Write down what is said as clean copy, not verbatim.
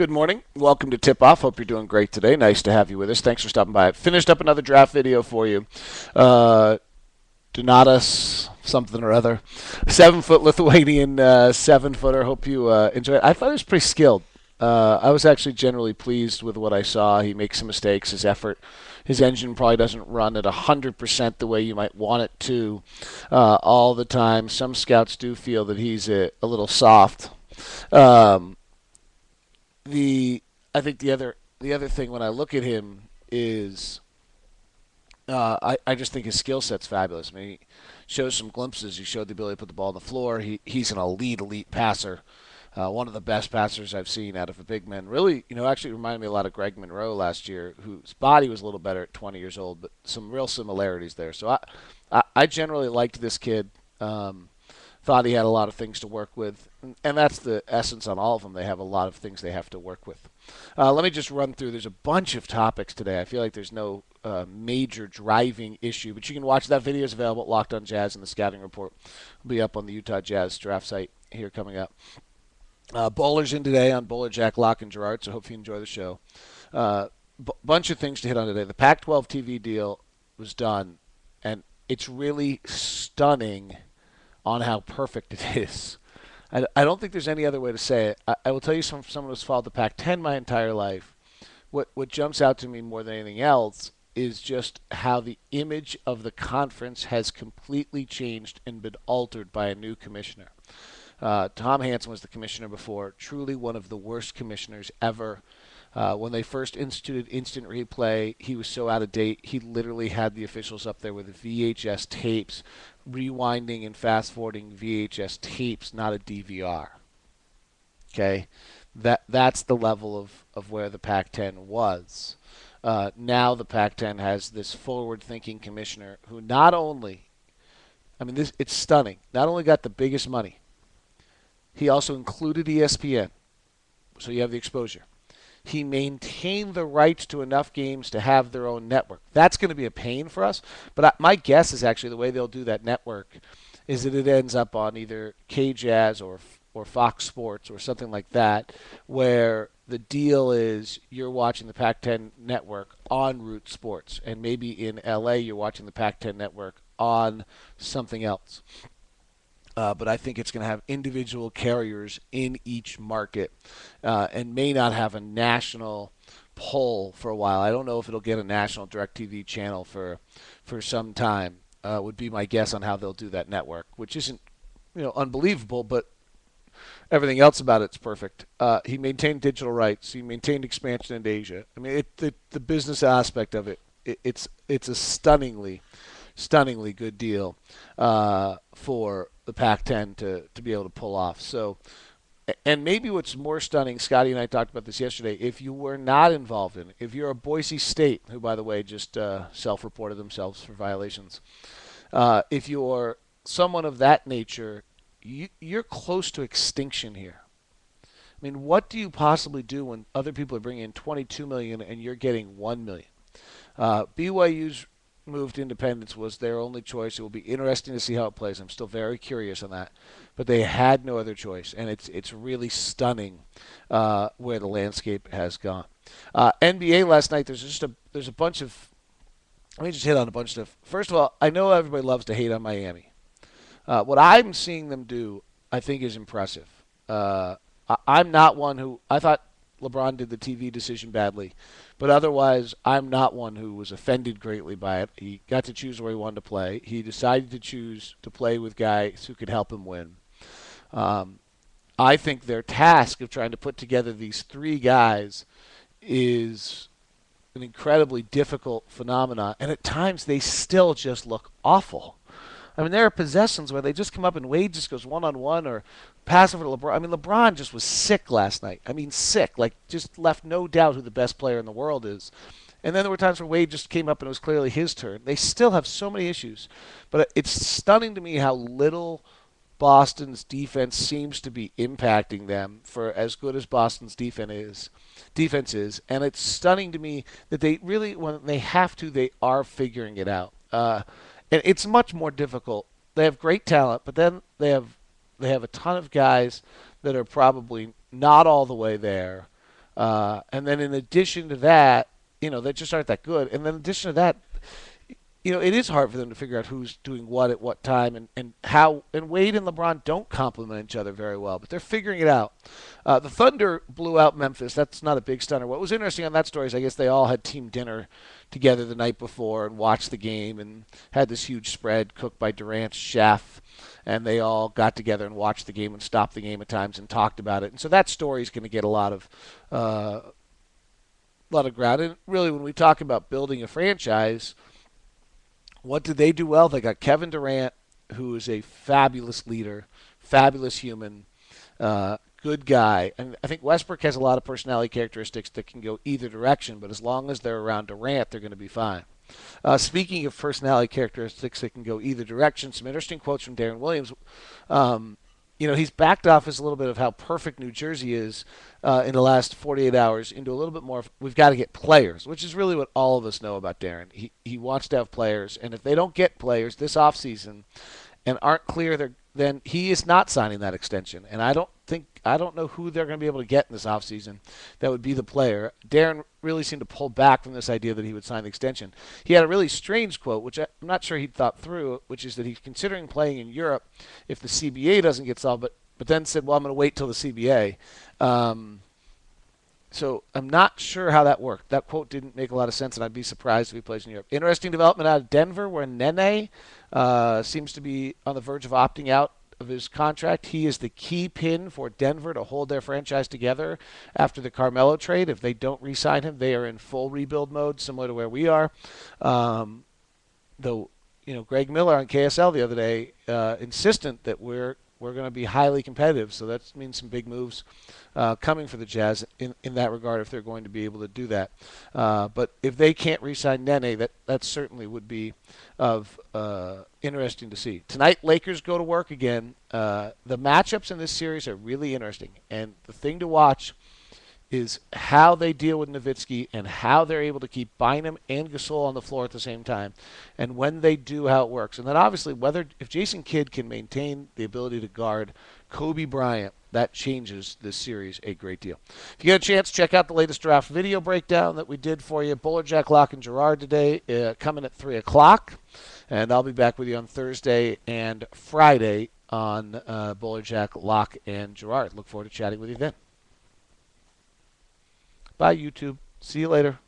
Good morning. Welcome to Tip-Off. Hope you're doing great today. Nice to have you with us. Thanks for stopping by. I finished up another draft video for you. Donatas something or other. 7-foot Lithuanian 7-footer. Hope you enjoy it. I thought he was pretty skilled. I was actually generally pleased with what I saw. He makes some mistakes. His engine probably doesn't run at 100% the way you might want it to all the time. Some scouts do feel that he's a little soft. Um, I think the other thing when I look at him is I just think his skill set's fabulous. I mean, he shows some glimpses. He showed the ability to put the ball on the floor. He's an elite passer. One of the best passers I've seen out of a big man. Really, actually reminded me a lot of Greg Monroe last year, whose body was a little better at 20 years old, but some real similarities there. So I generally liked this kid. Thought he had a lot of things to work with, and that's the essence on all of them. They have a lot of things they have to work with. Let me just run through. There's a bunch of topics today. I feel like there's no major driving issue, but you can watch that video. Is available at Locked on Jazz, and the scouting report will be up on the Utah Jazz draft site here coming up. Bowler's in today on Bowler, Jack, Locke, and Gerard, so hope you enjoy the show. Bunch of things to hit on today. The Pac-12 TV deal was done, and it's really stunning on how perfect it is. I don't think there's any other way to say it. I will tell you, from someone who's followed the Pac-10 my entire life, what jumps out to me more than anything else is just how the image of the conference has completely changed and been altered by a new commissioner. Tom Hansen was the commissioner before, truly one of the worst commissioners ever. When they first instituted instant replay, he was so out of date. He literally had the officials up there with VHS tapes, rewinding and fast-forwarding VHS tapes, not a DVR. Okay? That's the level of where the Pac-10 was. Now the Pac-10 has this forward-thinking commissioner who not only, it's stunning, not only got the biggest money, he also included ESPN, so you have the exposure. He maintained the rights to enough games to have their own network. That's going to be a pain for us, but my guess is actually the way they'll do that network is that it ends up on either KJazz or Fox Sports or something like that, where the deal is you're watching the Pac-10 network on Root Sports, and maybe in LA you're watching the Pac-10 network on something else. But I think it's going to have individual carriers in each market and may not have a national pull for a while. I don't know if it'll get a national DirecTV channel for some time, would be my guess on how they'll do that network, which isn't unbelievable, but everything else about it's perfect. He maintained digital rights. He maintained expansion into Asia. I mean, the business aspect of it's a stunningly good deal for the Pac-10 to be able to pull off. So, and maybe what's more stunning, Scotty and I talked about this yesterday, if you were not involved in it, if you're a Boise State, who, by the way, just self-reported themselves for violations, if you're someone of that nature, you're close to extinction here. I mean, what do you possibly do when other people are bringing in $22 million and you're getting $1 million? BYU's move to independence was their only choice. It will be interesting to see how it plays. I'm still very curious on that, but they had no other choice, and it's really stunning where the landscape has gone. NBA last night. There's a bunch of. Let me just hit on a bunch of stuff. First of all, I know everybody loves to hate on Miami. What I'm seeing them do, I think, is impressive. I'm not one who I thought LeBron did the TV decision badly, but otherwise, I'm not one who was offended greatly by it. He got to choose where he wanted to play. He decided to choose to play with guys who could help him win. I think their task of trying to put together these three guys is an incredibly difficult phenomenon, and at times they still just look awful. I mean, there are possessions where they just come up and Wade just goes one-on-one or pass over to LeBron. I mean, LeBron just was sick last night. I mean, sick. Like, just left no doubt who the best player in the world is. And then there were times where Wade just came up and it was clearly his turn. They still have so many issues. But it's stunning to me how little Boston's defense seems to be impacting them for as good as Boston's defense is. And it's stunning to me that they really, when they have to, they are figuring it out. And it's much more difficult. They have great talent, but then they have a ton of guys that are probably not all the way there. And then in addition to that, they just aren't that good. And then in addition to that, it is hard for them to figure out who's doing what at what time and how. And Wade and LeBron don't complement each other very well, but they're figuring it out. The Thunder blew out Memphis. That's not a big stunner. What was interesting on that story is I guess they all had team dinner together the night before and watched the game and had this huge spread cooked by Durant's chef. And they all got together and watched the game and stopped the game at times and talked about it. And so that story is going to get a lot of ground. And really, when we talk about building a franchise, what did they do well? They got Kevin Durant, who is a fabulous leader, fabulous human, good guy. And I think Westbrook has a lot of personality characteristics that can go either direction, but as long as they're around Durant, they're going to be fine. Speaking of personality characteristics that can go either direction, some interesting quotes from Deron Williams. He's backed off as a little bit of how perfect New Jersey is in the last 48 hours into a little bit more of we've got to get players, which is really what all of us know about Deron. He wants to have players, and if they don't get players this offseason and aren't clear, then he is not signing that extension. And I don't know who they're going to be able to get in this offseason that would be the player. Deron really seemed to pull back from this idea that he would sign the extension. He had a really strange quote, which I'm not sure he'd thought through, which is that he's considering playing in Europe if the CBA doesn't get solved, but then said, well, I'm going to wait till the CBA. So I'm not sure how that worked. That quote didn't make a lot of sense, and I'd be surprised if he plays in Europe. Interesting development out of Denver, where Nene seems to be on the verge of opting out of his contract. He is the key pin for Denver to hold their franchise together after the Carmelo trade. If they don't re-sign him, they are in full rebuild mode, similar to where we are. Though, Greg Miller on KSL the other day insistent that we're going to be highly competitive. So that means some big moves coming for the Jazz in that regard if they're going to be able to do that. But if they can't re-sign Nene, that certainly would be of interesting to see. Tonight, Lakers go to work again. The matchups in this series are really interesting. And the thing to watch is how they deal with Nowitzki and how they're able to keep Bynum and Gasol on the floor at the same time, and when they do, how it works. And then obviously if Jason Kidd can maintain the ability to guard Kobe Bryant, that changes this series a great deal. If you get a chance, check out the latest draft video breakdown that we did for you. Buller, Jack, Locke, and Gerard today, coming at 3 o'clock. And I'll be back with you on Thursday and Friday on Buller, Jack, Locke, and Gerard. Look forward to chatting with you then. Bye, YouTube. See you later.